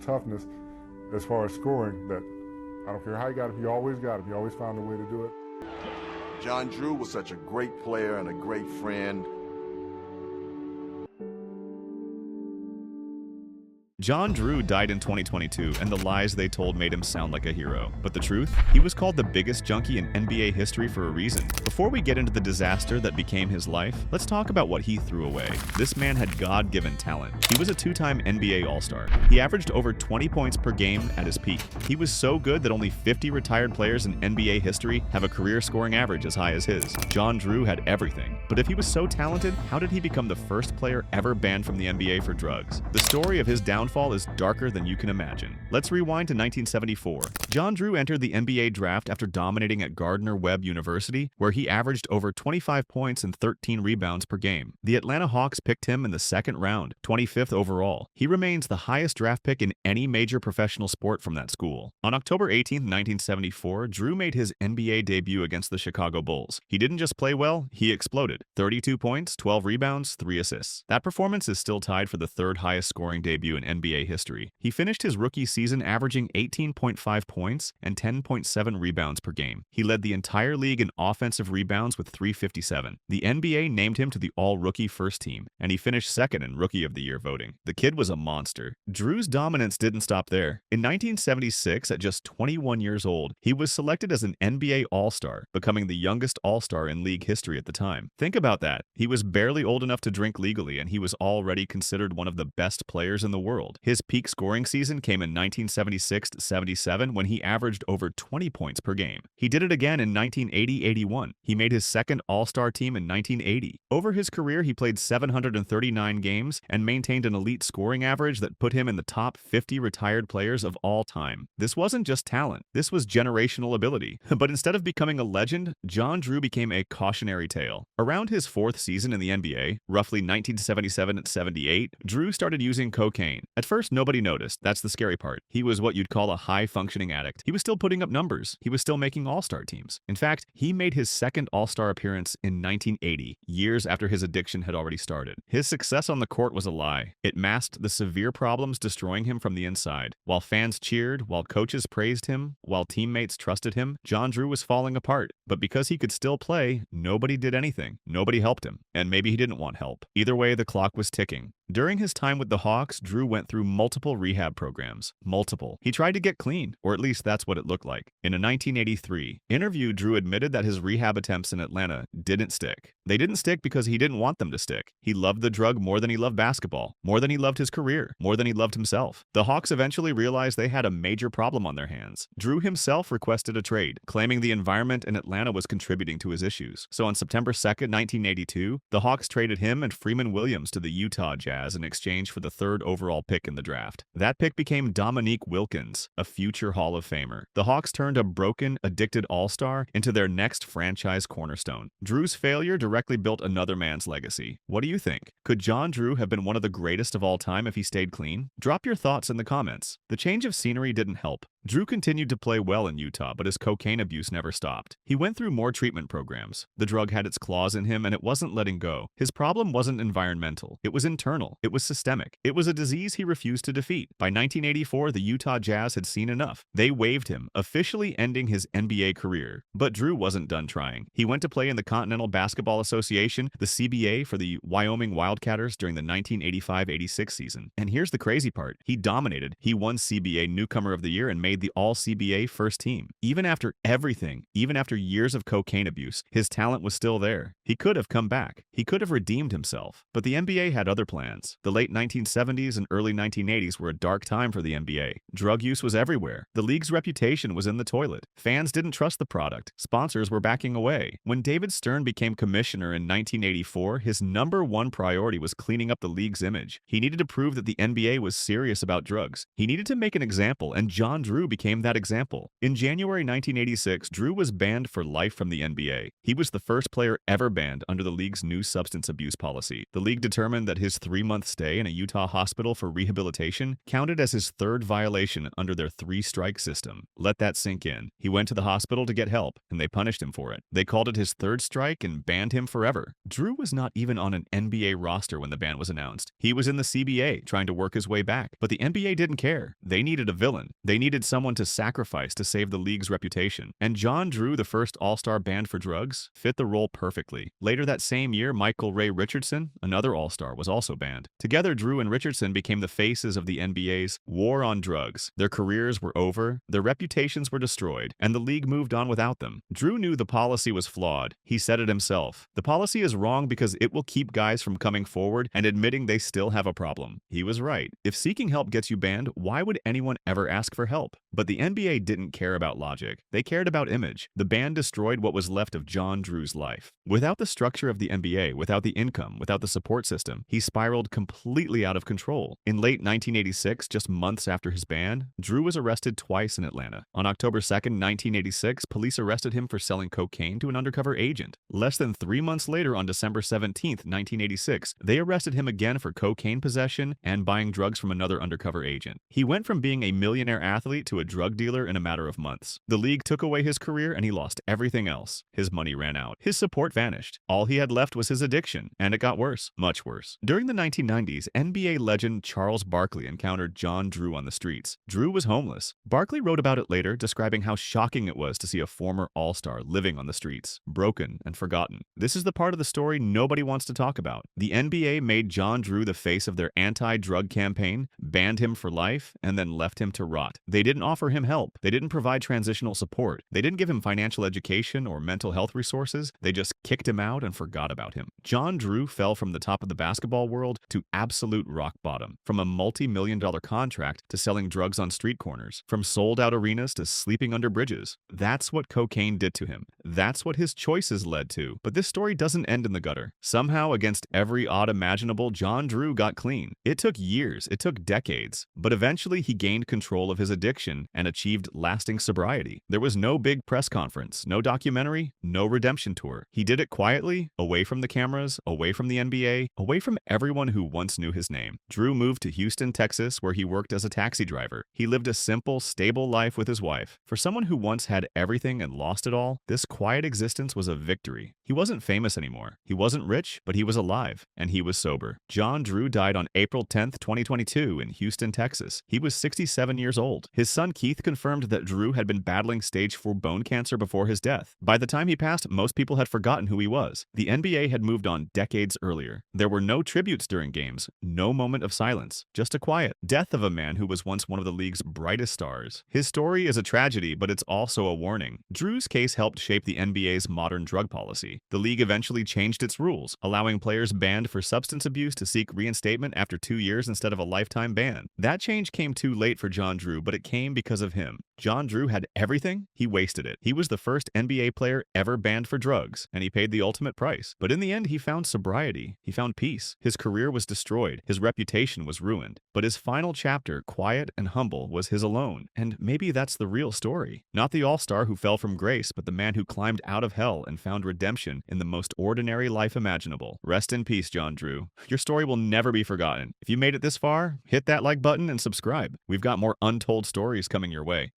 toughness as far as scoring that I don't care how you got him, you always got him. You always found a way to do it. John Drew was such a great player and a great friend. John Drew died in 2022, and the lies they told made him sound like a hero. But the truth? He was called the biggest junkie in NBA history for a reason. Before we get into the disaster that became his life, let's talk about what he threw away. This man had God-given talent. He was a two-time NBA All-Star. He averaged over 20 points per game at his peak. He was so good that only 50 retired players in NBA history have a career scoring average as high as his. John Drew had everything. But if he was so talented, how did he become the first player ever banned from the NBA for drugs? The story of his downfall is darker than you can imagine. Let's rewind to 1974. John Drew entered the NBA draft after dominating at Gardner-Webb University, where he averaged over 25 points and 13 rebounds per game. The Atlanta Hawks picked him in the second round, 25th overall. He remains the highest draft pick in any major professional sport from that school. On October 18, 1974, Drew made his NBA debut against the Chicago Bulls. He didn't just play well, he exploded. 32 points, 12 rebounds, 3 assists. That performance is still tied for the third highest scoring debut in NBA history. He finished his rookie season averaging 18.5 points and 10.7 rebounds per game. He led the entire league in offensive rebounds with 357. The NBA named him to the All-Rookie First Team, and he finished second in Rookie of the Year voting. The kid was a monster. Drew's dominance didn't stop there. In 1976, at just 21 years old, he was selected as an NBA All-Star, becoming the youngest All-Star in league history at the time. Think about that. He was barely old enough to drink legally, and he was already considered one of the best players in the world. His peak scoring season came in 1976-77 when he averaged over 20 points per game. He did it again in 1980-81. He made his second All-Star team in 1980. Over his career, he played 739 games and maintained an elite scoring average that put him in the top 50 retired players of all time. This wasn't just talent. This was generational ability. But instead of becoming a legend, John Drew became a cautionary tale. Around his fourth season in the NBA, roughly 1977-78, Drew started using cocaine. At first, nobody noticed. That's the scary part. He was what you'd call a high-functioning addict. He was still putting up numbers. He was still making All-Star teams. In fact, he made his second All-Star appearance in 1980, years after his addiction had already started. His success on the court was a lie. It masked the severe problems destroying him from the inside. While fans cheered, while coaches praised him, while teammates trusted him, John Drew was falling apart. But because he could still play, nobody did anything. Nobody helped him. And maybe he didn't want help. Either way, the clock was ticking. During his time with the Hawks, Drew went through multiple rehab programs. Multiple. He tried to get clean, or at least that's what it looked like. In a 1983 interview, Drew admitted that his rehab attempts in Atlanta didn't stick. They didn't stick because he didn't want them to stick. He loved the drug more than he loved basketball, more than he loved his career, more than he loved himself. The Hawks eventually realized they had a major problem on their hands. Drew himself requested a trade, claiming the environment in Atlanta was contributing to his issues. So on September 2nd, 1982, the Hawks traded him and Freeman Williams to the Utah Jazz in exchange for the third overall pick in the draft. That pick became Dominique Wilkins, a future Hall of Famer. The Hawks turned a broken, addicted all-star into their next franchise cornerstone. Drew's failure directly built another man's legacy. What do you think? Could John Drew have been one of the greatest of all time if he stayed clean? Drop your thoughts in the comments. The change of scenery didn't help. Drew continued to play well in Utah, but his cocaine abuse never stopped. He went through more treatment programs. The drug had its claws in him, and it wasn't letting go. His problem wasn't environmental. It was internal. It was systemic. It was a disease he refused to defeat. By 1984, the Utah Jazz had seen enough. They waived him, officially ending his NBA career. But Drew wasn't done trying. He went to play in the Continental Basketball Association, the CBA, for the Wyoming Wildcatters during the 1985-86 season. And here's the crazy part. He dominated. He won CBA Newcomer of the Year and made the All-CBA first team. Even after everything, even after years of cocaine abuse, his talent was still there. He could have come back. He could have redeemed himself. But the NBA had other plans. The late 1970s and early 1980s were a dark time for the NBA. Drug use was everywhere. The league's reputation was in the toilet. Fans didn't trust the product. Sponsors were backing away. When David Stern became commissioner in 1984, his number one priority was cleaning up the league's image. He needed to prove that the NBA was serious about drugs. He needed to make an example, and John Drew Drew became that example. In January 1986, Drew was banned for life from the NBA. He was the first player ever banned under the league's new substance abuse policy. The league determined that his 3-month stay in a Utah hospital for rehabilitation counted as his third violation under their 3-strike system. Let that sink in. He went to the hospital to get help, and they punished him for it. They called it his third strike and banned him forever. Drew was not even on an NBA roster when the ban was announced. He was in the CBA trying to work his way back, but the NBA didn't care. They needed a villain. They needed someone to sacrifice to save the league's reputation. And John Drew, the first All-Star banned for drugs, fit the role perfectly. Later that same year, Michael Ray Richardson, another All-Star, was also banned. Together, Drew and Richardson became the faces of the NBA's war on drugs. Their careers were over, their reputations were destroyed, and the league moved on without them. Drew knew the policy was flawed. He said it himself. The policy is wrong because it will keep guys from coming forward and admitting they still have a problem. He was right. If seeking help gets you banned, why would anyone ever ask for help? But the NBA didn't care about logic. They cared about image. The ban destroyed what was left of John Drew's life. Without the structure of the NBA, without the income, without the support system, he spiraled completely out of control. In late 1986, just months after his ban, Drew was arrested twice in Atlanta. On October 2nd, 1986, police arrested him for selling cocaine to an undercover agent. Less than 3 months later, on December 17th, 1986, they arrested him again for cocaine possession and buying drugs from another undercover agent. He went from being a millionaire athlete to a drug dealer in a matter of months. The league took away his career and he lost everything else. His money ran out. His support vanished. All he had left was his addiction, and it got worse, much worse. During the 1990s, NBA legend Charles Barkley encountered John Drew on the streets. Drew was homeless. Barkley wrote about it later, describing how shocking it was to see a former All-Star living on the streets, broken and forgotten. This is the part of the story nobody wants to talk about. The NBA made John Drew the face of their anti-drug campaign, banned him for life, and then left him to rot. They didn't offer him help. They didn't provide transitional support. They didn't give him financial education or mental health resources. They just kicked him out and forgot about him. John Drew fell from the top of the basketball world to absolute rock bottom, from a multi-million-dollar contract to selling drugs on street corners, from sold-out arenas to sleeping under bridges. That's what cocaine did to him. That's what his choices led to. But this story doesn't end in the gutter. Somehow, against every odd imaginable, John Drew got clean. It took years, it took decades, but eventually he gained control of his addiction and achieved lasting sobriety. There was no big press conference, no documentary, no redemption tour. He did it quietly, away from the cameras, away from the NBA, away from everyone who once knew his name. Drew moved to Houston, Texas, where he worked as a taxi driver. He lived a simple, stable life with his wife. For someone who once had everything and lost it all, this quiet existence was a victory. He wasn't famous anymore. He wasn't rich, but he was alive, and he was sober. John Drew died on April 10th, 2022 in Houston, Texas. He was 67 years old. His son Keith confirmed that Drew had been battling stage 4 bone cancer before his death. By the time he passed, most people had forgotten who he was. The NBA had moved on decades earlier. There were no tributes during games, no moment of silence, just a quiet death of a man who was once one of the league's brightest stars. His story is a tragedy, but it's also a warning. Drew's case helped shape the NBA's modern drug policy. The league eventually changed its rules, allowing players banned for substance abuse to seek reinstatement after 2 years instead of a lifetime ban. That change came too late for John Drew, but it came because of him. John Drew had everything, he wasted it. He was the first NBA player ever banned for drugs, and he paid the ultimate price. But in the end, he found sobriety. He found peace. His career was destroyed. His reputation was ruined. But his final chapter, quiet and humble, was his alone. And maybe that's the real story. Not the all-star who fell from grace, but the man who climbed out of hell and found redemption in the most ordinary life imaginable. Rest in peace, John Drew. Your story will never be forgotten. If you made it this far, hit that like button and subscribe. We've got more untold stories coming your way.